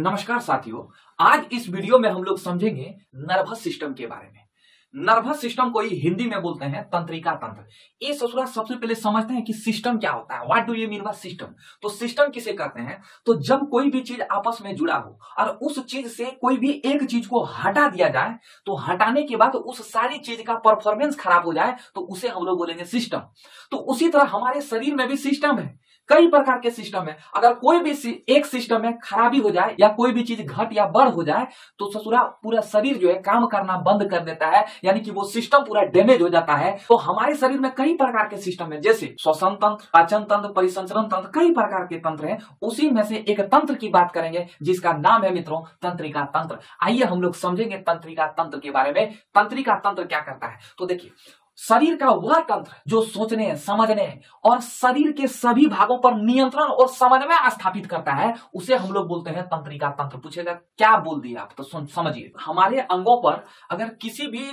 नमस्कार साथियों, आज इस वीडियो में हम लोग समझेंगे नर्वस सिस्टम के बारे में। नर्वस सिस्टम को ही हिंदी में बोलते हैं तंत्रिका तंत्र। ये ससुरा सबसे पहले समझते हैं कि सिस्टम क्या होता है। What do you mean by system? तो सिस्टम किसे कहते हैं? तो जब कोई भी चीज आपस में जुड़ा हो और उस चीज से कोई भी एक चीज को हटा दिया जाए, तो हटाने के बाद उस सारी चीज का परफॉर्मेंस खराब हो जाए तो उसे हम लोग बोलेंगे सिस्टम। तो उसी तरह हमारे शरीर में भी सिस्टम है, कई प्रकार के सिस्टम है। अगर कोई भी एक सिस्टम में खराबी हो जाए या कोई भी चीज घट या बढ़ हो जाए तो ससुरा पूरा शरीर जो है काम करना बंद कर देता है, यानी कि वो सिस्टम पूरा डैमेज हो जाता है। तो हमारे शरीर में कई प्रकार के सिस्टम है, जैसे श्वसन तंत्र, पाचन तंत्र, परिसंचरण तंत्र, कई प्रकार के तंत्र हैं। उसी में से एक तंत्र की बात करेंगे जिसका नाम है मित्रों तंत्रिका तंत्र। आइए हम लोग समझेंगे तंत्रिका तंत्र के बारे में। तंत्रिका तंत्र क्या करता है? तो देखिए, शरीर का वह तंत्र जो सोचने, समझने और शरीर के सभी भागों पर नियंत्रण और समन्वय स्थापित करता है, उसे हम लोग बोलते हैं तंत्रिका तंत्र। पूछेगा क्या बोल दिया आप, तो समझिए, हमारे अंगों पर अगर किसी भी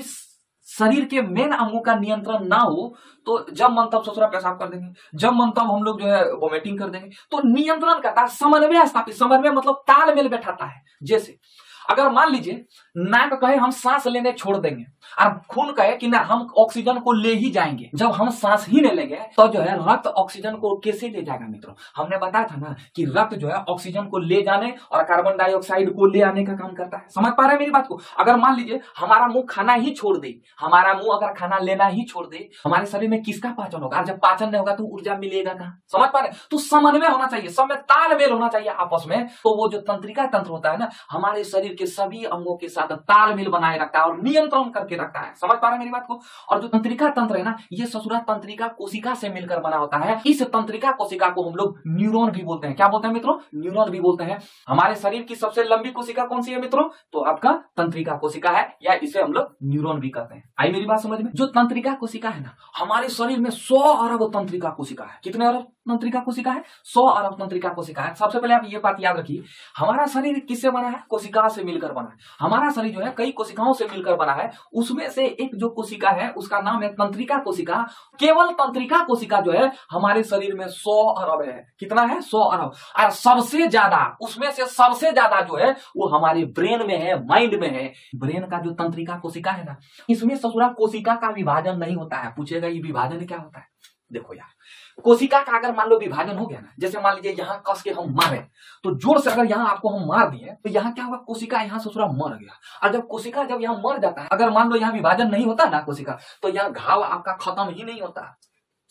शरीर के मेन अंगों का नियंत्रण ना हो तो जब मन तब ससुरा पेशाब कर देंगे, जब मन तब हम लोग जो है वोमिटिंग कर देंगे। तो नियंत्रण करता है, समन्वय स्थापित, समन्वय मतलब तालमेल बैठाता है। जैसे अगर मान लीजिए नाक कहे हम सांस लेने छोड़ देंगे और खून कहे कि ना हम ऑक्सीजन को ले ही जाएंगे, जब हम सांस ही नहीं लेंगे तो जो है रक्त ऑक्सीजन को कैसे ले जाएगा मित्रों? हमने बताया था ना कि रक्त जो है ऑक्सीजन को ले जाने और कार्बन डाइऑक्साइड को ले आने का काम करता है। समझ पा रहे हैं मेरी बात को? अगर मान लीजिए हमारा मुंह खाना ही छोड़ दे, हमारा मुंह अगर खाना लेना ही छोड़ दे, हमारे शरीर में किसका पाचन होगा? जब पाचन नहीं होगा तो ऊर्जा मिलेगा कहां? समझ पा रहे हैं? तो समन्वय होना चाहिए, सब में तालमेल होना चाहिए आपस में। तो वो जो तंत्रिका तंत्र होता है ना, हमारे शरीर के सभी अंगों के साथ तालमेल बनाए रखता है और नियंत्रण करके रखता है। समझ पा रहे हैं मेरी बात को? और जो तंत्रिका तंत्र है ना, ये ससुरा तंत्रिका कोशिका से मिलकर बना होता है। इस तंत्रिका कोशिका को हम लोग न्यूरॉन भी बोलते हैं। क्या बोलते हैं मित्रों? न्यूरॉन भी बोलते हैं। हमारे शरीर की सबसे लंबी कोशिका कौन सी है मित्रों? तो आपका तंत्रिका कोशिका है, या इसे हम लोग न्यूरॉन भी कहते हैं। आई मेरी बात समझ में? जो तंत्रिका कोशिका है ना, हमारे शरीर में 100 अरब तंत्रिका कोशिका है। कितने अरब तंत्रिका कोशिका है? 100 अरब तंत्रिका कोशिका है। सबसे पहले आप ये बात याद रखिए, हमारा शरीर किससे बना है? कोशिका से मिलकर बना है। हमारा शरीर जो है कई कोशिकाओं से मिलकर बना है। उसमें से एक जो कोशिका है उसका नाम है तंत्रिका कोशिका। केवल तंत्रिका कोशिका जो है हमारे शरीर में 100 अरब है। कितना है? 100 अरब। और सबसे ज्यादा, उसमें से सबसे ज्यादा जो है वो हमारे ब्रेन में है, माइंड में है। ब्रेन का जो तंत्रिका कोशिका है ना, इसमें ससुरा कोशिका का विभाजन नहीं होता है। पूछेगा ये विभाजन क्या होता है? देखो यार, कोशिका का अगर मान लो विभाजन हो गया ना, जैसे मान लीजिए यहाँ कस के हम मारे, तो जोर से अगर यहाँ आपको हम मार दिए तो यहाँ क्या होगा? कोशिका यहाँ ससुरा मर गया। और जब कोशिका जब यहाँ मर जाता है, अगर मान लो यहाँ विभाजन नहीं होता ना कोशिका, तो यहाँ घाव आपका खत्म ही नहीं होता,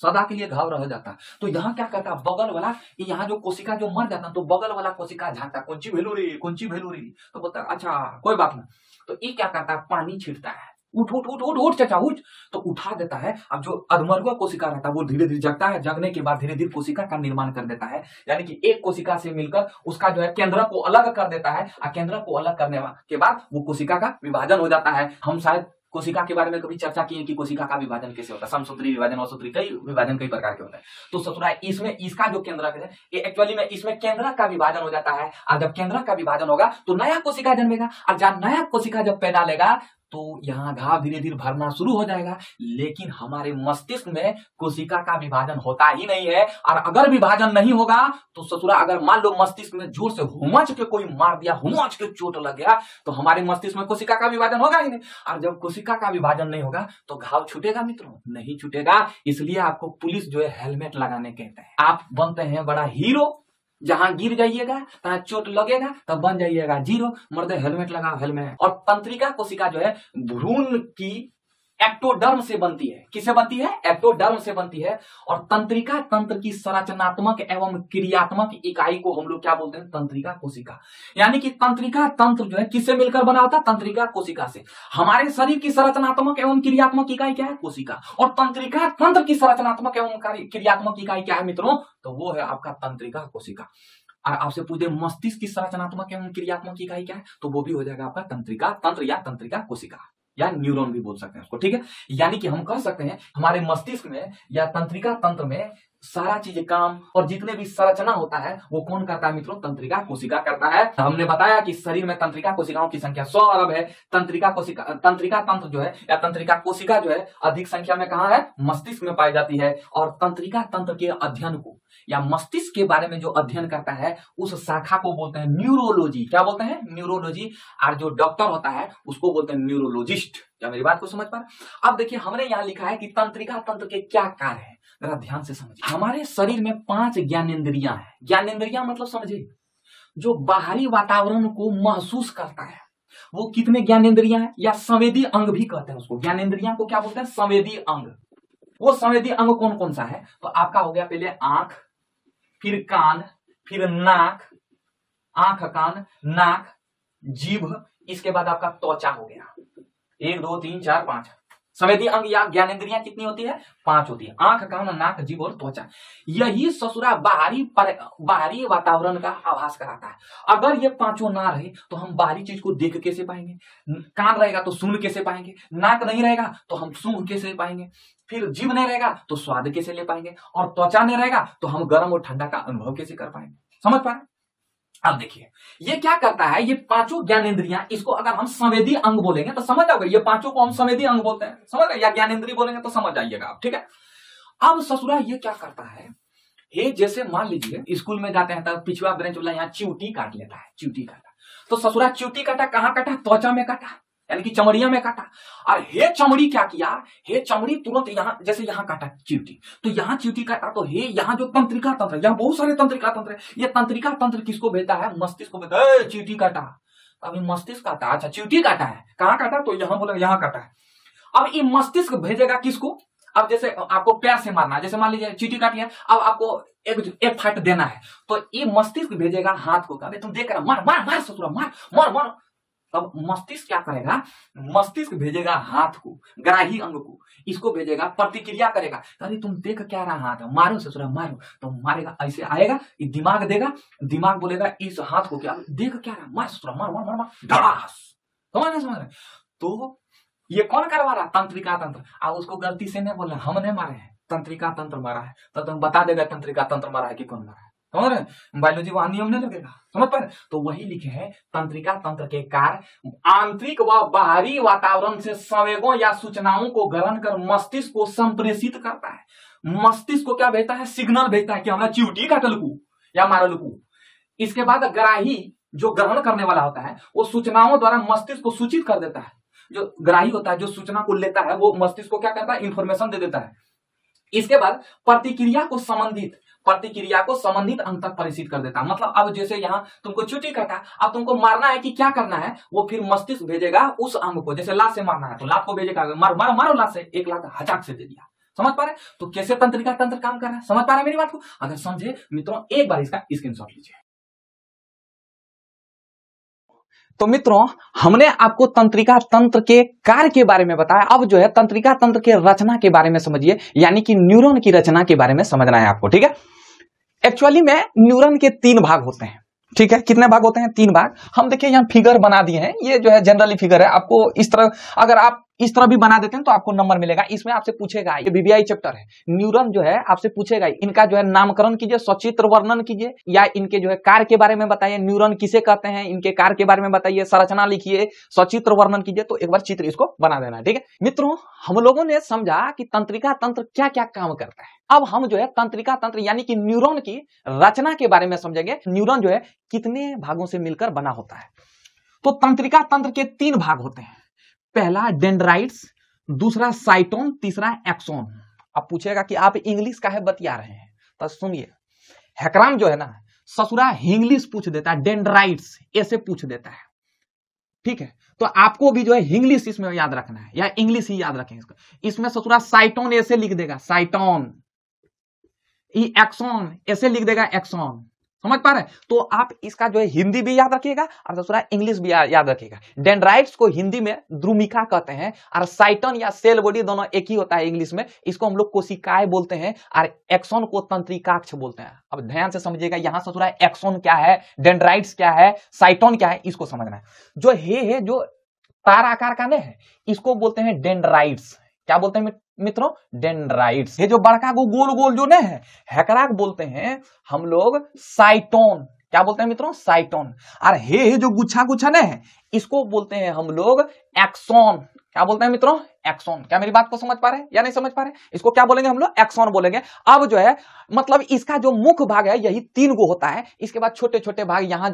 सदा के लिए घाव रह जाता। तो यहाँ क्या करता? बगल वाला, यहाँ जो कोशिका जो मर जाता तो बगल वाला कोशिका झांकता, कौन सी भेलू रे, कौन सी भेलू रे, तो बोलता अच्छा कोई बात नहीं। तो ये क्या करता है? पानी छिड़ता है, उठ उठ उठ उठ उठ चाचा उठ, तो उठा देता है। अब जो अधमर्गुआ कोशिका रहता है वो धीरे धीरे जगता है, जगने के बाद धीरे धीरे कोशिका का निर्माण कर देता है। यानी कि एक कोशिका से मिलकर उसका जो है केंद्र को अलग कर देता है, और केंद्र को अलग करने के बाद वो कोशिका का विभाजन हो जाता है। हम शायद कोशिका के बारे में कभी चर्चा की है कि कोशिका का विभाजन कैसे होता है, समसूत्री विभाजन, असूत्री, कई विभाजन कई प्रकार के होते हैं। तो ससुरा इसमें इसका जो केंद्रक है, एक्चुअली में इसमें केंद्रक का विभाजन हो जाता है। और जब केंद्रक का विभाजन होगा तो नया कोशिका जन्मेगा, और जब नया कोशिका जब पैदा लेगा तो यहाँ घाव धीरे धीरे भरना शुरू हो जाएगा। लेकिन हमारे मस्तिष्क में कोशिका का विभाजन होता ही नहीं है। और अगर विभाजन नहीं होगा तो ससुरा, अगर मान लो मस्तिष्क में जोर से हुमच के कोई मार दिया, हुमच के चोट लग गया, तो हमारे मस्तिष्क में कोशिका का विभाजन होगा ही नहीं। और जब कोशिका का विभाजन नहीं होगा तो घाव छूटेगा मित्रों? नहीं छूटेगा। इसलिए आपको पुलिस जो है हेलमेट लगाने कहते हैं। आप बनते हैं बड़ा हीरो, जहां गिर जाइएगा, तहां चोट लगेगा, तब बन जाइएगा जीरो। मर्दे हेलमेट लगाओ, हेलमेट। और तंत्रिका कोशिका जो है भ्रूण की एक्टोडर्म से बनती है। किससे बनती है? एक्टोडर्म से बनती है। और तंत्रिका तंत्र की संरचनात्मक एवं क्रियात्मक इकाई को हम लोग क्या बोलते हैं? तंत्रिका कोशिका। यानी कि तंत्रिका तंत्र जो है किससे मिलकर बना होता है? तंत्रिका कोशिका से। हमारे शरीर की संरचनात्मक एवं क्रियात्मक इकाई क्या है? कोशिका। और तंत्रिका तंत्र की संरचनात्मक एवं क्रियात्मक इकाई क्या है मित्रों? तो वो है आपका तंत्रिका कोशिका। और आपसे पूछे मस्तिष्क की संरचनात्मक एवं क्रियात्मक इकाई क्या है, तो वो भी हो जाएगा आपका तंत्रिका तंत्र या तंत्रिका कोशिका, या न्यूरॉन भी बोल सकते हैं उसको। ठीक है, यानी कि हम कह सकते हैं हमारे मस्तिष्क में या तंत्रिका तंत्र में सारा चीजें काम और जितने भी संरचना होता है वो कौन करता है मित्रों? तंत्रिका कोशिका करता है। हमने बताया कि शरीर में तंत्रिका कोशिकाओं की संख्या 100 अरब है। तंत्रिका तंत्र जो है या तंत्रिका कोशिका जो है अधिक संख्या में कहाँ है? मस्तिष्क में पाई जाती है। और तंत्रिका तंत्र के अध्ययन को या मस्तिष्क के बारे में जो अध्ययन करता है उस शाखा को बोलते हैं न्यूरोलॉजी। क्या बोलते हैं? न्यूरोलॉजी। और जो डॉक्टर होता है उसको बोलते हैं न्यूरोलॉजिस्ट। क्या मेरी बात को समझ पा रहे? अब देखिए हमने यहाँ लिखा है कि तंत्रिका तंत्र के क्या कार्य है, जरा ध्यान से समझिए। हमारे शरीर में 5 ज्ञानेंद्रियां हैं। ज्ञानेंद्रियां मतलब समझे जो बाहरी वातावरण को महसूस करता है वो कितने ज्ञानेंद्रियां हैं? या संवेदी अंग भी कहते हैं उसको। ज्ञानेंद्रियां को क्या बोलते हैं? संवेदी अंग। वो संवेदी अंग कौन कौन सा है? तो आपका हो गया पहले आंख, फिर कान, फिर नाक, आंख, कान, नाक, जीभ, इसके बाद आपका त्वचा हो गया। 1 2 3 4 5 संवेदी अंग या ज्ञानेंद्रियां कितनी होती है? 5 होती है। आंख, कान, नाक, जीभ और त्वचा। यही ससुरा बाहरी वातावरण का आभास कराता है। अगर ये पांचों ना रहे तो हम बाहरी चीज को देख कैसे पाएंगे? कान रहेगा तो सुन कैसे पाएंगे? नाक नहीं रहेगा तो हम सूंघ कैसे पाएंगे? फिर जीभ नहीं रहेगा तो स्वाद कैसे ले पाएंगे? और त्वचा नहीं रहेगा तो हम गर्म और ठंडा का अनुभव कैसे कर पाएंगे? समझ पा रहे? अब देखिए ये क्या करता है, ये पांचों ज्ञानेंद्रियां, इसको अगर हम संवेदी अंग बोलेंगे तो समझ आओगे, ये पांचों को हम संवेदी अंग बोलते हैं, समझ गए? या ज्ञानेंद्रिय बोलेंगे तो समझ आइएगा आप, ठीक है? अब ससुरा ये क्या करता है, ये जैसे मान लीजिए स्कूल में जाते हैं तब पिछवा ब्रेंच वाला यहाँ च्यूटी काट लेता है, च्यूटी काटा तो ससुरा च्यूटी काटा, कहाँ काटा? त्वचा में काटा, यानी कि चमड़िया में काटा। और हे चमड़ी क्या किया, हे चमड़ी तुरंत यहाँ, जैसे यहाँ काटा च्यूटी तो यहाँ च्यूटी काटा तो हे यहाँ जो तंत्रिका तंत्र, यहाँ बहुत सारे तंत्रिका तंत्र है, ये तंत्रिका तंत्र किसको भेजता है? मस्तिष्क को भेजता है। च्यूटी काटा, अभी मस्तिष्क काटा, अच्छा च्यूटी काटा है, कहाँ काटा? तो यहाँ बोला यहाँ काटा है। अब ये मस्तिष्क भेजेगा किसको? अब जैसे आपको पैर से मारना है, जैसे मान लीजिए चींटी काटी है, अब आपको एक फाइट देना है तो ये मस्तिष्क भेजेगा हाथ को, कहे तुम देख रहा, मार मार मार ससुरा, मार मार मार। तब मस्तिष्क क्या करेगा? मस्तिष्क भेजेगा हाथ को, ग्राही अंग को, इसको भेजेगा, प्रतिक्रिया करेगा, अरे तुम देख क्या रहा हाथ, मारो ससुरा मारो, तो मारेगा, ऐसे आएगा, ये दिमाग देगा, दिमाग बोलेगा इस हाथ को क्या देख क्या रहा, मार ससुरा मार मार मार मार, धड़ास। समझ रहे? तो ये कौन करवा रहा? तंत्रिका तंत्र। अब उसको गलती से नहीं बोलना हमने मारे हैं, तंत्रिका तंत्र मारा है, तो तुम बता देगा तंत्रिका तंत्र मारा है कि कौन मारा है। समझ रहे? बायोलॉजी वहां नियम नहीं लगेगा, समझ पाए? तो वही लिखे हैं तंत्रिका तंत्र के कार्य आंतरिक व बाहरी वातावरण से संवेगों या सूचनाओं को ग्रहण कर मस्तिष्क को संप्रेषित करता है। मस्तिष्क को क्या भेजता है? सिग्नल भेजता है कि हमारा च्यूटी काटलकू या मारलकू। इसके बाद ग्राही जो ग्रहण करने वाला होता है वो सूचनाओं द्वारा मस्तिष्क को सूचित कर देता है। जो ग्राही होता है, जो सूचना को लेता है, वो मस्तिष्क को क्या करता है? इंफॉर्मेशन दे देता है। इसके बाद प्रतिक्रिया को संबंधित अंग तक प्रेषित कर देता है। मतलब अब जैसे यहाँ तुमको चुटी काटा, अब तुमको मारना है कि क्या करना है, वो फिर मस्तिष्क भेजेगा उस अंग को, जैसे लात से मारना है तो लात को भेजेगा, मार मारो मारो लात से, एक लात हचाक से दे दिया। समझ पा रहे? तो कैसे तंत्रिका तंत्र काम कर रहा है, समझ पा रहे मेरी बात को? अगर समझे मित्रों एक बार इसका स्क्रीनशॉट लीजिए। तो मित्रों हमने आपको तंत्रिका तंत्र के कार्य के बारे में बताया। अब जो है तंत्रिका तंत्र के रचना के बारे में समझिए, यानी कि न्यूरॉन की रचना के बारे में समझना है आपको, ठीक है? एक्चुअली में न्यूरॉन के 3 भाग होते हैं, ठीक है? कितने भाग होते हैं? 3 भाग। हम देखिए यहाँ फिगर बना दिए हैं, ये जो है जनरली फिगर है, आपको इस तरह अगर आप इस तरह भी बना देते हैं तो आपको नंबर मिलेगा। इसमें आपसे पूछेगा, ये बीबीआई चैप्टर है, न्यूरॉन जो है आपसे पूछेगा, इनका जो है नामकरण कीजिए, सचित्र वर्णन कीजिए, या इनके जो है कार्य के बारे में बताइए, न्यूरॉन किसे कहते हैं, इनके कार्य के बारे में बताइए, संरचना लिखिए, सचित्र वर्णन कीजिए। तो एक बार चित्र इसको बना देना, ठीक है मित्रों? हम लोगों ने समझा कि तंत्रिका तंत्र क्या क्या काम करता है। अब हम जो है तंत्रिका तंत्र यानी कि न्यूरॉन की रचना के बारे में समझेंगे। न्यूरॉन जो है कितने भागों से मिलकर बना होता है। तो तंत्रिका तंत्र के 3 भाग होते हैं, पहला डेंड्राइट्स, दूसरा साइटोन, तीसरा एक्सोन। अब पूछेगा कि आप इंग्लिश का है बतिया रहे हैं, तो सुनिए, हैकराम जो है ना ससुरा इंग्लिश पूछ देता है, डेंड्राइट्स ऐसे पूछ देता है, ठीक है? तो आपको भी जो है इंग्लिश इसमें याद रखना है, या इंग्लिश ही याद रखें इसका। इसमें ससुरा साइटोन ऐसे लिख देगा, साइटोन, एक्सोन ऐसे लिख देगा, एक्सोन। समझ पा रहे? तो आप इसका जो है हिंदी भी याद रखिएगा और दूसरा इंग्लिश भी याद रखिएगा। डेंड्राइट्स को हिंदी में द्रुमिका कहते हैं, और साइटन या सेल बॉडी दोनों एक ही होता है इंग्लिश में, इसको हम लोग कोशिकाएं बोलते हैं, और एक्सोन को तंत्रिकाक्ष बोलते हैं। अब ध्यान से समझिएगा, यहां ससुरा एक्सोन क्या है, डेंड्राइट्स क्या है, साइटोन क्या है, इसको समझना है। जो है जो तार आकार का नहीं है, इसको बोलते हैं डेंड्राइट्स। क्या बोलते हैं मित्रों? डेंड्राइट्स। ये जो बड़का गोल गोल जो नहीं है, हैकरा बोलते हैं हम लोग साइटोन। क्या बोलते हैं मित्रों? साइटोन। और हे जो गुच्छा गुच्छा नहीं है, इसको बोलते हैं हम लोग एक्सोन। क्या बोलते हैं मित्रों? एक्सोन। क्या मेरी बात को समझ पा रहे हैं या नहीं समझ पा रहे हैं? इसको क्या बोलेंगे हम लोग? एक्सोन बोलेंगे। अब जो है मतलब इसका जो मुख्य भाग है यही 3 गो होता है। इसके बाद छोटे छोटे भाग यहाँ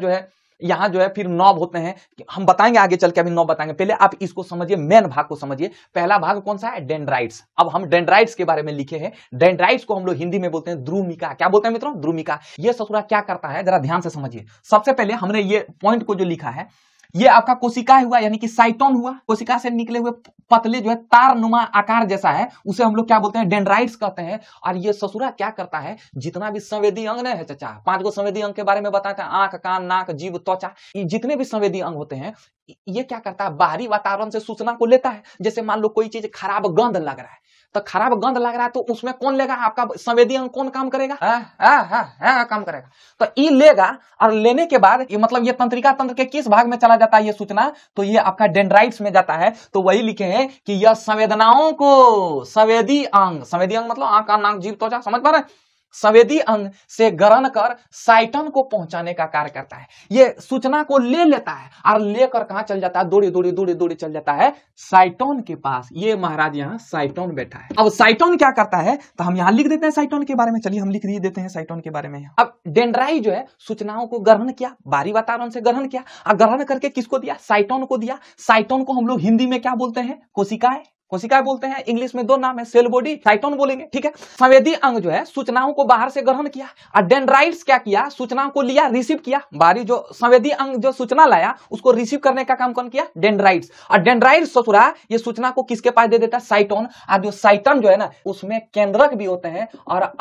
जो है फिर 9 होते हैं। हम बताएंगे आगे चल के, अभी 9 बताएंगे। पहले आप इसको समझिए, मेन भाग को समझिए। पहला भाग कौन सा है? डेंड्राइट्स। अब हम डेंड्राइट्स के बारे में लिखे हैं। डेंड्राइट्स को हम लोग हिंदी में बोलते हैं द्रुमिका। क्या बोलते हैं मित्रों? द्रुमिका। ये ससुरा क्या करता है, जरा ध्यान से समझिए। सबसे पहले हमने ये पॉइंट को जो लिखा है, ये आपका कोशिका हुआ, यानी कि साइटोन हुआ। कोशिका से निकले हुए पतले जो है तारनुमा आकार जैसा है, उसे हम लोग क्या बोलते हैं? डेंड्राइट्स कहते हैं। और ये ससुरा क्या करता है, जितना भी संवेदी अंग नहीं है चाचा, 5 गो संवेदी अंग के बारे में बताते हैं, आंख, कान, नाक, जीभ, त्वचा, जितने भी संवेदी अंग होते हैं, ये क्या करता है? बाहरी वातावरण से सूचना को लेता है। जैसे मान लो कोई चीज खराब गंध लग रहा है, तो खराब गंध लग रहा है तो उसमें कौन लेगा? आपका संवेदी अंग कौन काम करेगा? काम करेगा। तो ये लेगा, और लेने के बाद ये मतलब ये तंत्रिका तंत्र के किस भाग में चला जाता है ये सूचना? तो ये आपका डेंड्राइट्स में जाता है। तो वही लिखे हैं कि यह संवेदनाओं को संवेदी अंग मतलब आंख, कान, नाक, जीभ, त्वचा, समझ पा रहे हैं? संवेदी अंग से ग्रहण कर साइटन को पहुंचाने का कार्य करता है। ये सूचना को ले लेता है और लेकर कहां चल जाता है? दौड़ी चल जाता है साइटोन के पास। ये महाराज यहाँ साइटोन बैठा है। अब साइटोन क्या करता है, तो हम यहाँ लिख देते हैं साइटोन के बारे में। चलिए हम लिख देते हैं साइटोन के बारे में। अब डेंड्राइट जो है सूचनाओं को ग्रहण किया, बाहरी वातावरण से ग्रहण किया, और ग्रहण करके किसको दिया? साइटोन को दिया। साइटोन को हम लोग हिंदी में क्या बोलते हैं? कोशिकाएं। कोशिकाएं बोलते हैं। इंग्लिश में 2 नाम है, सेल बॉडी, साइटोन बोलेंगे, ठीक है। संवेदी अंग जो है सूचनाओं को बाहर से ग्रहण किया, और डेंड्राइट्स क्या किया? सूचनाओं को लिया, रिसीव किया। बाहरी जो संवेदी अंग जो सूचना लाया, उसको रिसीव करने का काम कौन किया? डेंड्राइट्स। और डेंड्राइट्स ससुरा ये सूचना को किसके पास दे देता है? साइटोन। और जो साइटन जो है ना, उसमें केंद्रक भी होते हैं, और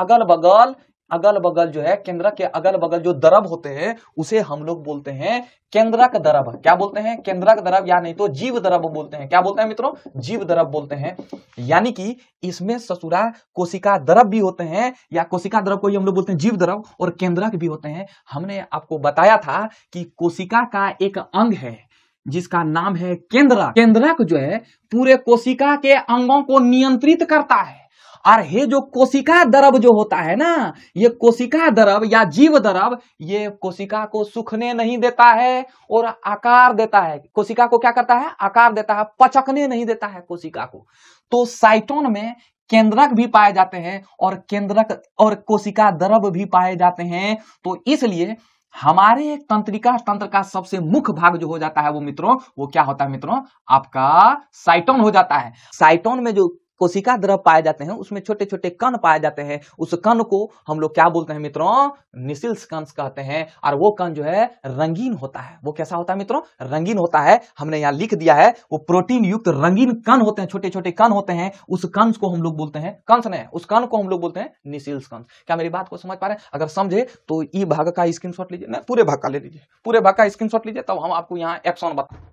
अगल बगल जो है, केंद्रक के अगल बगल जो द्रव होते हैं, उसे हम लोग बोलते हैं केंद्रक द्रव। क्या बोलते हैं? केंद्रक द्रव, या नहीं तो जीव द्रव बोलते हैं। क्या बोलते हैं मित्रों? जीव द्रव बोलते हैं। यानी कि इसमें ससुरा कोशिका द्रव भी होते हैं, या कोशिका द्रव को ही हम लोग बोलते हैं जीव द्रव, और केंद्रक भी होते हैं। हमने आपको बताया था कि कोशिका का एक अंग है जिसका नाम है केंद्रक। केंद्रक जो है पूरे कोशिका के अंगों को नियंत्रित करता है। और ये जो कोशिका द्रव जो होता है ना, ये कोशिका द्रव या जीव द्रव, ये कोशिका को सूखने नहीं देता है और आकार देता है। कोशिका को क्या करता है? आकार देता है, पचकने नहीं देता है कोशिका को। तो साइटोन में केंद्रक भी पाए जाते हैं, और केंद्रक और कोशिका द्रव भी पाए जाते हैं। तो इसलिए हमारे तंत्रिका तंत्र का सबसे मुख्य भाग जो हो जाता है वो मित्रों, वो क्या होता है मित्रों? आपका साइटोन हो जाता है। साइटोन में जो कोशिका द्रव पाए जाते हैं, उसमें छोटे छोटे कण पाए जाते हैं। उस कण को हम लोग क्या बोलते हैं मित्रों? निसिल्स कण कहते हैं। और वो कण जो है रंगीन होता है। वो कैसा होता है मित्रों? रंगीन होता है। हमने यहाँ लिख दिया है, वो प्रोटीन युक्त रंगीन कण होते हैं, छोटे छोटे कण होते हैं। उस कंस को हम लोग बोलते हैं, कंस नहीं, उस कण को हम लोग बोलते हैं निसिल्स कंस। क्या मेरी बात को समझ पा रहे हैं? अगर समझे तो ई भाग का स्क्रीनशॉट लीजिए, नहीं पूरे भाग का ले लीजिए, पूरे भाग का स्क्रीनशॉट लीजिए, तब हम आपको यहाँ एक्सॉन बता।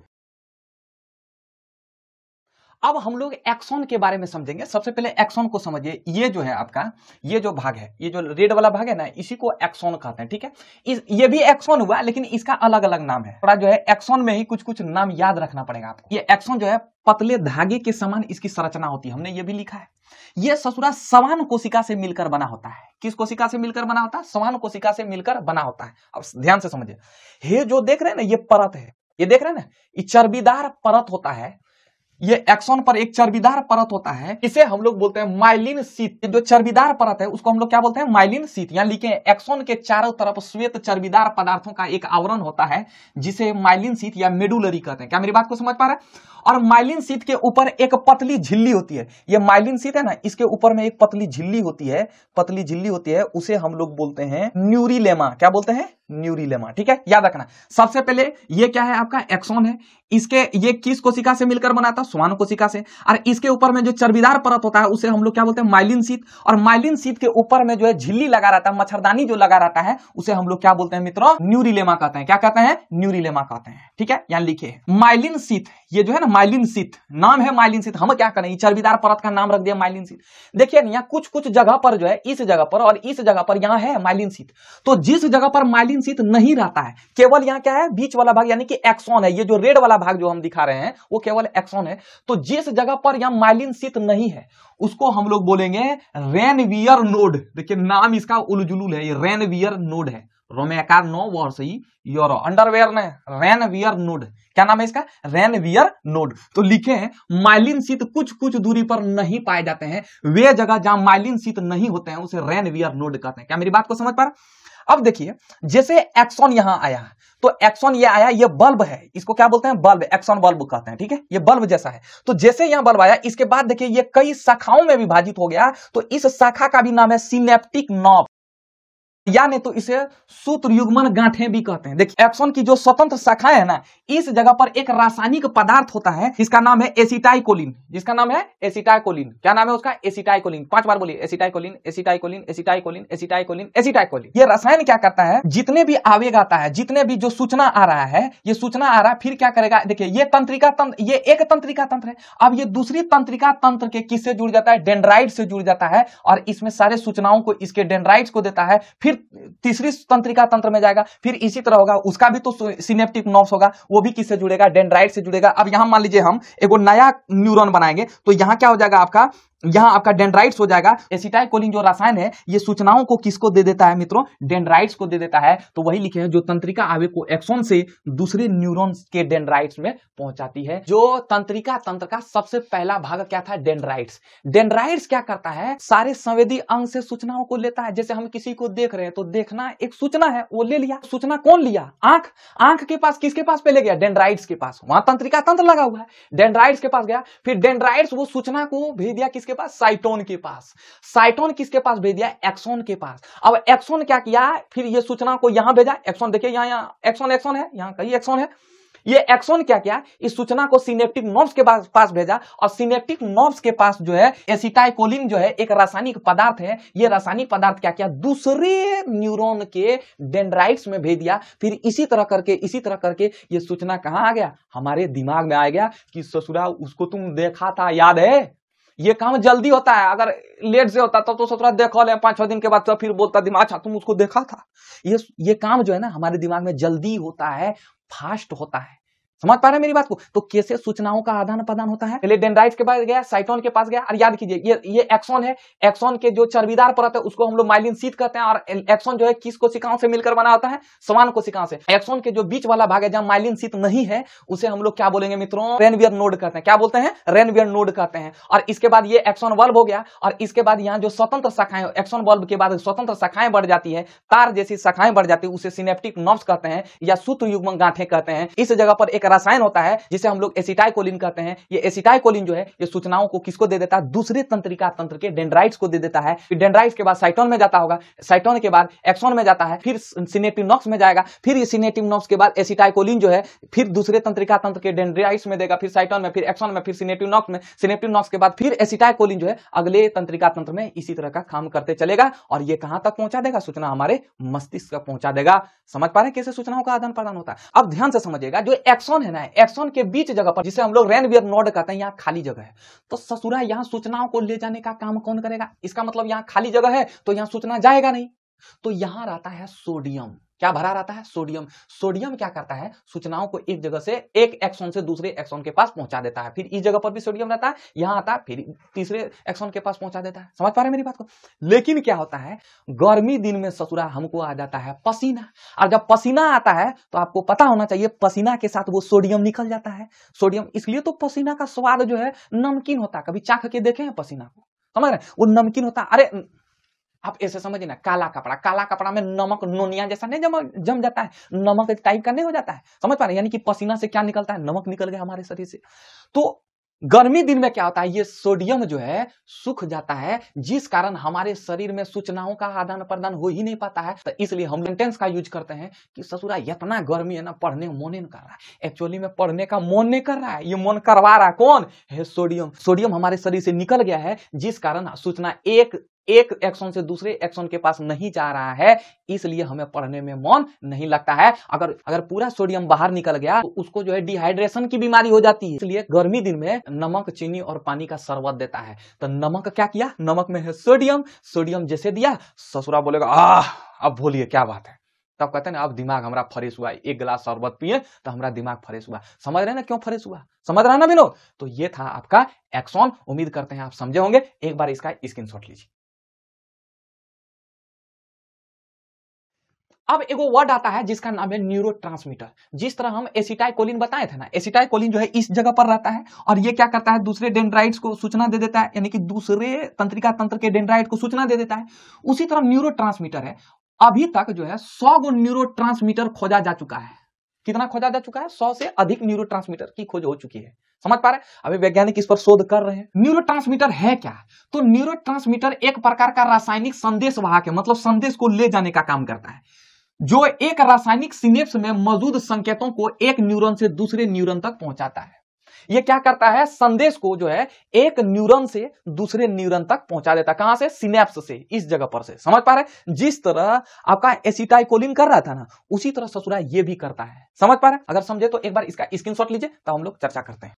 अब हम लोग एक्सॉन के बारे में समझेंगे। सबसे पहले एक्सॉन को समझिए। ये जो है आपका, ये जो भाग है, ये जो रेड वाला भाग है ना, इसी को एक्सॉन कहते हैं, ठीक है। ये भी एक्सॉन हुआ, लेकिन इसका अलग अलग नाम है। थोड़ा जो है एक्सॉन में ही कुछ कुछ नाम याद रखना पड़ेगा आपको। ये एक्सॉन जो है पतले धागे के समान इसकी संरचना होती है, हमने ये भी लिखा है। ये ससुरा समान कोशिका से मिलकर बना होता है। किस कोशिका से मिलकर बना होता है? समान कोशिका से मिलकर बना होता है। अब ध्यान से समझिए, ये जो देख रहे हैं ना, ये परत है, ये देख रहे हैं ना, ये चर्बीदार परत होता है। ये एक्सॉन पर एक चर्बीदार परत होता है, इसे हम लोग बोलते हैं माइलिन शीथ। जो चर्बीदार परत है उसको हम लोग क्या बोलते हैं? Myelin sheath. यहाँ लिखे एक्सॉन के चारों तरफ श्वेत चर्बीदार पदार्थों का एक आवरण होता है, जिसे माइलिन शीथ या मेडुलरी कहते हैं। क्या मेरी बात को समझ पा रहे हैं? और माइलिन शीथ के ऊपर एक पतली झिल्ली होती है। ये माइलिन शीथ है ना, इसके ऊपर में एक पतली झिल्ली होती है, पतली झिल्ली होती है, उसे हम लोग बोलते हैं न्यूरिलेमा। क्या बोलते हैं? न्यूरिलेमा, ठीक है, याद रखना। सबसे पहले ये क्या है? आपका एक्सॉन है। इसके ये किस कोशिका से मिलकर बना था? श्वान कोशिका से। और इसके ऊपर में जो चर्बीदार परत होता है उसे हम लोग क्या बोलते हैं? Myelin sheath. और माइलिन शीथ के ऊपर में जो है झिल्ली लगा रहता है, मच्छरदानी जो लगा रहता है, उसे हम लोग क्या बोलते हैं मित्रों? न्यूरिलेमा कहते हैं। क्या कहते हैं? न्यूरिलेमा कहते हैं, ठीक है। यहाँ लिखिए माइलिन शीथ। ये जो है ना माइलिन शीथ, नाम है माइलिन शीथ। हम क्या करें, चर्बीदार परत का नाम रख दिया माइलिन शीथ। देखिए यहाँ कुछ कुछ जगह पर जो है, इस जगह पर और इस जगह पर यहाँ है माइलिन शीथ। तो जिस जगह पर माइलिन माइलिन शीत नहीं रहता है, केवल यहाँ क्या है, बीच वाला भाग यानी कि एक्सॉन है। ये जो रेड वाला भाग जो हम दिखा रहे हैं वो केवल एक्सॉन है। तो जिस जगह पर यहाँ माइलिन शीत नहीं है उसको हम लोग बोलेंगे रेनवियर नोड। देखिए नाम इसका उलझुलुल है, ये रेनवियर नोड है। रोमेकार नो वर्ष ही योर अंडरवेयर ने रेनवियर नोड, क्या नाम है इसका, रेनवियर नोड। तो लिखे हैं माइलिन शीत कुछ कुछ दूरी पर नहीं पाए जाते हैं, वे जगह जहां माइलिन शीत नहीं होते हैं उसे रेनवियर नोड कहते हैं। क्या मेरी बात को समझ पा रहे? अब देखिए जैसे एक्सॉन यहां आया तो एक्सॉन ये आया, ये बल्ब है, इसको क्या बोलते हैं, बल्ब, एक्सॉन बल्ब कहते हैं, ठीक है, ये बल्ब जैसा है। तो जैसे यहां बल्ब आया इसके बाद देखिए ये कई शाखाओं में विभाजित हो गया, तो इस शाखा का भी नाम है सिनेप्टिक नॉब, यानी तो इसे सूत्र युग्मन गांठें भी कहते हैं। देखिए एक्सॉन की जो स्वतंत्र शाखाएं है ना, इस जगह पर एक रासायनिक पदार्थ होता है जिसका नाम है एसिटाइकोलिन, जिसका नाम है एसिटाइकोलिन। क्या नाम है उसका, एसिटाइकोलिन। 5 बार बोलिए, एसिटाइकोलिन, एसिटाइकोलिन, एसिटाइकोलिन, एसिटाइकोलिन, एसिटाइकोलिन। ये रसायन क्या करता है, जितने भी आवेग आता है, जितने भी जो सूचना आ रहा है, ये सूचना आ रहा है, फिर क्या करेगा, देखिए ये तंत्रिका तंत्र, ये एक तंत्रिका तंत्र है। अब ये दूसरी तंत्रिका तंत्र के किससे जुड़ जाता है, डेंड्राइट से जुड़ जाता है, और इसमें सारे सूचनाओं को इसके डेंड्राइट्स को देता है। फिर तीसरी तंत्रिका तंत्र में जाएगा, फिर इसी तरह होगा, उसका भी तो सिनेप्टिक नर्व्स होगा, वो भी किससे जुड़ेगा, डेंड्राइट से जुड़ेगा। अब यहां मान लीजिए हम एक नया न्यूरॉन बनाएंगे, तो यहां क्या हो जाएगा आपका, यहां आपका डेंड्राइट्स हो जाएगा। एसिटाइकोलिन जो रसायन है ये सूचनाओं को किसको दे देता है मित्रों, डेंड्राइट्स को दे देता है। तो वही लिखे हैं जो तंत्रिका आवेग को एक्सॉन से दूसरे न्यूरॉन्स के डेंड्राइट्स में पहुंचाती है। जो तंत्रिका तंत्र का सबसे पहला भाग क्या था, डेंड्राइट्स। डेंड्राइट्स क्या करता है, सारे संवेदी अंग से सूचनाओं को लेता है। जैसे हम किसी को देख रहे हैं तो देखना एक सूचना है, वो ले लिया, सूचना कौन लिया, आंख। आंख के पास किसके पास पहले गया, डेंड्राइट्स के पास, वहां तंत्रिका तंत्र लगा हुआ है, डेंड्राइट्स के पास गया। फिर डेंड्राइट्स वो सूचना को भेज दिया किसके पास, साइटोन के पास। साइटोन किसके पास भेज दिया, एक्सॉन के पास। अब एक्सॉन क्या किया, फिर ये सूचना को यहां भेजा, एक्सॉन देखिए यहां एक्सॉन, एक्सॉन है, यहां कई एक्सॉन है। ये एक्सॉन क्या किया, इस सूचना को सिनेप्टिक नर्व्स के पास भेजा, और सिनेप्टिक नर्व्स के पास जो है एसिटाइकोलिन जो है एक रासायनिक पदार्थ है, ये रासायनिक पदार्थ क्या किया, दूसरे न्यूरॉन के डेंड्राइट्स में भेज दिया। फिर इसी तरह करके ये सूचना कहां आ गया, हमारे दिमाग में आ गया कि ससुरा उसको तुम देखा था, याद है। ये काम जल्दी होता है, अगर लेट से होता तो ससुरा देखो ले 5-6 दिन के बाद तो फिर बोलता दिमाग, अच्छा तुम उसको देखा था। ये काम जो है ना हमारे दिमाग में जल्दी होता है, फास्ट होता है। समझ पा रहे हैं मेरी बात को? तो कैसे सूचनाओं का आदान प्रदान होता है, पहले डेंड्राइट्स के पास गया, साइटोन के पास गया, और याद कीजिए ये एक्सॉन है। एक्सॉन के जो चर्बीदार परत है उसको हम लोग माइलिन शीथ कहते हैं, और एक्सॉन जो है किस कोशिकाओं से मिलकर बना होता है, समान कोशिकाओं से। एक्सॉन के जो बीच वाला भाग है जहां माइलिन शीथ नहीं है उसे हम लोग क्या बोलेंगे मित्रों, रेनवियर नोड कहते हैं। क्या बोलते हैं, रेनवियर नोड कहते हैं। और इसके बाद ये एक्सॉन बल्ब हो गया, और इसके बाद यहाँ जो स्वतंत्र शाखाएं, एक्सॉन बल्ब के बाद स्वतंत्र शाखाएं बढ़ जाती है, तार जैसी शाखाएं बढ़ जाती है, उसे सिनेप्टिक नर्व्स कहते हैं या सूत्र युग्मन गांठें कहते हैं। इस जगह पर एक रसायन होता है जिसे हम लोग एसिटाइकोलिन कहते हैं। ये एसिटाइकोलिन जो है ये सूचनाओं को किसको दे देता है, दूसरे तंत्रिका तंत्र के डेंड्राइट्स को दे देता है। फिर डेंड्राइट्स के बाद साइटोन में जाता होगा, साइटोन के बाद एक्सॉन में जाता है, फिर सिनेप्टिक नर्व्स में जाएगा, फिर सिनेप्टिक नर्व्स के बाद एसिटाइकोलिन जो है फिर दूसरे तंत्रिका तंत्र के डेंड्राइट्स में देगा, फिर साइटोन में, फिर एक्सॉन में, फिर सिनेप्टिक नर्व्स में, सिनेप्टिक नर्व्स के बाद फिर एसिटाइकोलिन जो है अगले तंत्रिका तंत्र में इसी तरह का काम करते चलेगा, और ये कहां तक पहुंचा देगा, सूचना हमारे मस्तिष्क तक पहुंचा देगा। समझ पा रहे हैं कैसे सूचनाओं का आदान प्रदान होता है। अब ध्यान से समझिएगा, जो एक्सॉन है ना, एक्सॉन के बीच जगह पर जिसे हम लोग रेनवियर नोड कहते हैं, यहाँ खाली जगह है, तो ससुरा यहाँ सूचनाओं को ले जाने का काम कौन करेगा, इसका मतलब यहाँ खाली जगह है तो यहाँ सूचना जाएगा नहीं, तो यहां रहता है सोडियम। क्या भरा रहता है, सोडियम। सोडियम क्या करता है, सूचनाओं को एक जगह से, एक एक्सॉन से दूसरे एक्सॉन के पास पहुंचा देता है। फिर इस जगह पर भी सोडियम रहता है, यहां आता है, फिर तीसरे एक्सॉन के पास पहुंचा देता है। समझ पा रहे हैं मेरी बात को? लेकिन क्या होता है, गर्मी दिन में ससुरा हमको आ जाता है पसीना, और जब पसीना आता है तो आपको पता होना चाहिए पसीना के साथ वो सोडियम निकल जाता है। सोडियम, इसलिए तो पसीना का स्वाद जो है नमकीन होता है। कभी चाख के देखे हैं पसीना को, समझ रहे हैं, वो नमकीन होता है। अरे आप ऐसे समझिए ना, काला कपड़ा में नमक नोनिया जैसा नहीं जम जाता है, नमक टाइप का नहीं हो जाता है। समझ पा रहे हैं, यानी कि पसीना से क्या निकलता है, नमक निकल गया हमारे शरीर से। तो गर्मी दिन में क्या होता है, ये सोडियम जो है सूख जाता है, जिस कारण हमारे शरीर में सूचनाओं का आदान प्रदान हो ही नहीं पाता है। तो इसलिए हम सेंटेंस का यूज करते हैं कि ससुरा इतना गर्मी है ना, पढ़ने मन नहीं कर रहा है। एक्चुअली में पढ़ने का मन नहीं कर रहा है, ये मन करवा रहा है कौन है, सोडियम। सोडियम हमारे शरीर से निकल गया है, जिस कारण सूचना एक एक्सॉन से दूसरे एक्सॉन के पास नहीं जा रहा है, इसलिए हमें पढ़ने में मन नहीं लगता है। अगर पूरा सोडियम बाहर निकल गया तो उसको जो है डिहाइड्रेशन की बीमारी हो जाती है। इसलिए गर्मी दिन में नमक, चीनी और पानी का शरबत देता है। तो नमक क्या किया, नमक में है सोडियम, सोडियम जैसे दिया, ससुरा बोलेगा अब बोलिए क्या बात है, तब कहते हैं ना अब दिमाग हमारा फ्रेश हुआ, एक गिलास शरबत पिए तो हमारा दिमाग फ्रेश हुआ। समझ रहे हैं ना क्यों फ्रेश हुआ? समझ रहे हैं ना विनोद? तो ये था आपका एक्सॉन। उम्मीद करते हैं आप समझे होंगे। एक बार इसका स्क्रीनशॉट लीजिए। अब एगो वर्ड आता है जिसका नाम है न्यूरोट्रांसमीटर। जिस तरह हम एसिटाइकोलिन बताए थे ना, एसिटाइकोलिन जो है इस जगह पर रहता है और ये क्या करता है, दूसरे डेंड्राइट्स को सूचना दे देता है, यानी कि दूसरे तंत्रिका तंत्र के डेंड्राइट को सूचना दे देता है। उसी तरह न्यूरोट्रांसमीटर है। अभी तक जो है 100 गो न्यूरोट्रांसमीटर खोजा जा चुका है। कितना खोजा जा चुका है? 100 से अधिक न्यूरोट्रांसमीटर की खोज हो चुकी है। समझ पा रहे हैं? अभी वैज्ञानिक इस पर शोध कर रहे हैं। न्यूरोट्रांसमीटर है क्या? तो न्यूरोट्रांसमीटर एक प्रकार का रासायनिक संदेश वाहक है, मतलब संदेश को ले जाने का काम करता है, जो एक रासायनिक सिनेप्स में मौजूद संकेतों को एक न्यूरॉन से दूसरे न्यूरॉन तक पहुंचाता है। यह क्या करता है? संदेश को जो है एक न्यूरॉन से दूसरे न्यूरॉन तक पहुंचा देता है। कहां से? सिनेप्स से, इस जगह पर से। समझ पा रहे? जिस तरह आपका एसिटाइकोलिन कर रहा था ना, उसी तरह ससुरा ये भी करता है। समझ पा रहे? अगर समझे तो एक बार इसका स्क्रीनशॉट लीजिए, तब हम लोग चर्चा करते हैं।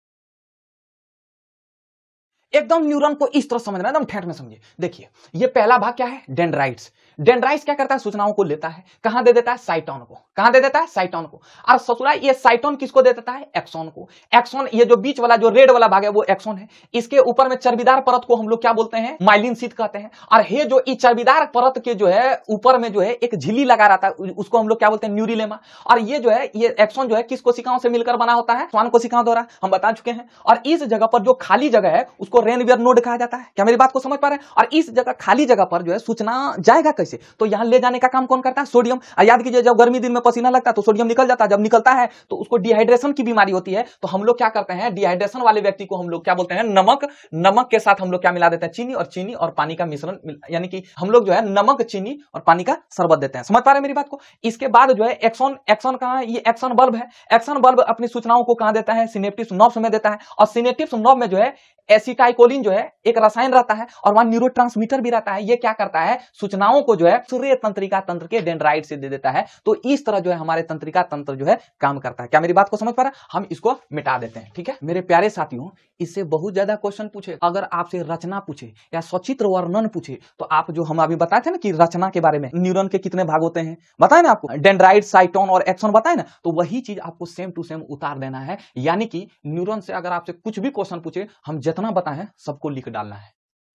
एकदम न्यूरॉन को इस तरह समझना, एकदम ठेठ में समझिए। देखिए, ये पहला भाग क्या है? डेंड्राइट्स। डेंड्राइट्स क्या करता है? सूचनाओं को लेता है। कहां दे देता है? साइटोन को। कहां दे देता है? साइटोन को। और ससुरा ये साइटोन किसको दे देता है? एक्सॉन को। एक्सॉन, ये जो बीच वाला जो रेड वाला भाग है वो एक्सॉन है। इसके ऊपर में चर्बीदार परत को हम लोग क्या बोलते हैं? माइलिन शीथ कहते हैं। और ये जो इस चर्बीदार परत के जो है ऊपर में जो है एक झिल्ली लगा रहता है, उसको हम लोग क्या बोलते हैं? न्यूरिलेमा। और ये जो है, ये एक्सॉन जो है किस कोशिकाओं से मिलकर बना होता है? श्वान कोशिकाओं द्वारा, हम बता चुके हैं। और इस जगह पर जो खाली जगह है उसको रेनवियर नोड कहा जाता है। क्या मेरी बात को समझ पा रहे हैं? और इस जगह खाली जगह पर जो है सूचना जाएगा कैसे? तो यहां ले जाने का काम कौन करता है? सोडियम। याद कीजिए, जब गर्मी दिन में पसीना लगता है तो सोडियम निकल जाता है। जब निकलता है तो उसको डिहाइड्रेशन की बीमारी होती है। तो हम लोग क्या करते हैं? डिहाइड्रेशन वाले व्यक्ति को हम लोग क्या बोलते हैं? नमक। नमक के साथ हम लोग क्या मिला देते हैं? चीनी और पानी का मिश्रण, यानी कि हम लोग जो है नमक, चीनी और पानी का शरबत देते हैं। समझ पा रहे हैं मेरी बात को? इसके बाद जो है एक्सॉन। एक्सॉन कहां है? ये एक्सॉन बल्ब है। एक्सॉन बल्ब अपनी सूचनाओं को कहां देता है? सिनेप्टिक नर्व्स में देता है। और सिनेप्टिक नर्व में जो है एसिटाइकोलिन जो है एक रसायन रहता है और वहां न्यूरोट्रांसमीटर भी रहता है। ये क्या करता है? सूचनाओं को जो है सूर्य तंत्रिका तंत्र के डेंड्राइट से दे देता है। तो इस तरह जो है हमारे तंत्रिका तंत्र जो है काम करता है। क्या मेरी बात को समझ पा रहा है? हम इसको मिटा देते हैं, ठीक है मेरे प्यारे साथियों। इससे बहुत ज्यादा क्वेश्चन पूछे। अगर आपसे रचना पूछे या सचित्र वर्णन पूछे तो आप जो हम अभी बताए थे ना कि रचना के बारे में, न्यूरॉन के कितने भाग होते हैं बताए ना आपको, डेंड्राइट, साइटोन और एक्सॉन बताए ना, तो वही चीज आपको सेम टू सेम उतार देना है। यानी कि न्यूरॉन से अगर आपसे कुछ भी क्वेश्चन पूछे, हम जितना बताए सबको लिख डालना है।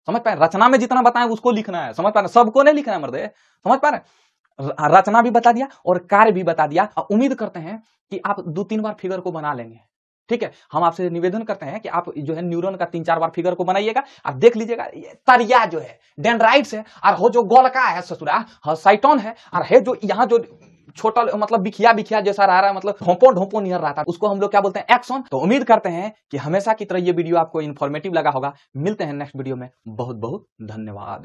समझ पाए? रचना में जितना बताएं उसको लिखना है। समझ पा रहे? सबको नहीं लिखना है मर्दे। समझ पा रहे? रचना भी बता दिया और कार्य भी बता दिया। उम्मीद करते हैं कि आप 2-3 बार फिगर को बना लेंगे, ठीक है। हम आपसे निवेदन करते हैं कि आप जो है न्यूरॉन का 3-4 बार फिगर को बनाइएगा और देख लीजिएगा। तरिया जो है डेंड्राइट्स है और हो जो गोलका है ससुरा साइटोन है, और है जो यहाँ जो छोटा मतलब बिखिया जैसा रहा है, मतलब ढोंपो नियर रहा था, उसको हम लोग क्या बोलते हैं? एक्सॉन। तो उम्मीद करते हैं कि हमेशा की तरह ये वीडियो आपको इन्फॉर्मेटिव लगा होगा। मिलते हैं नेक्स्ट वीडियो में। बहुत बहुत धन्यवाद।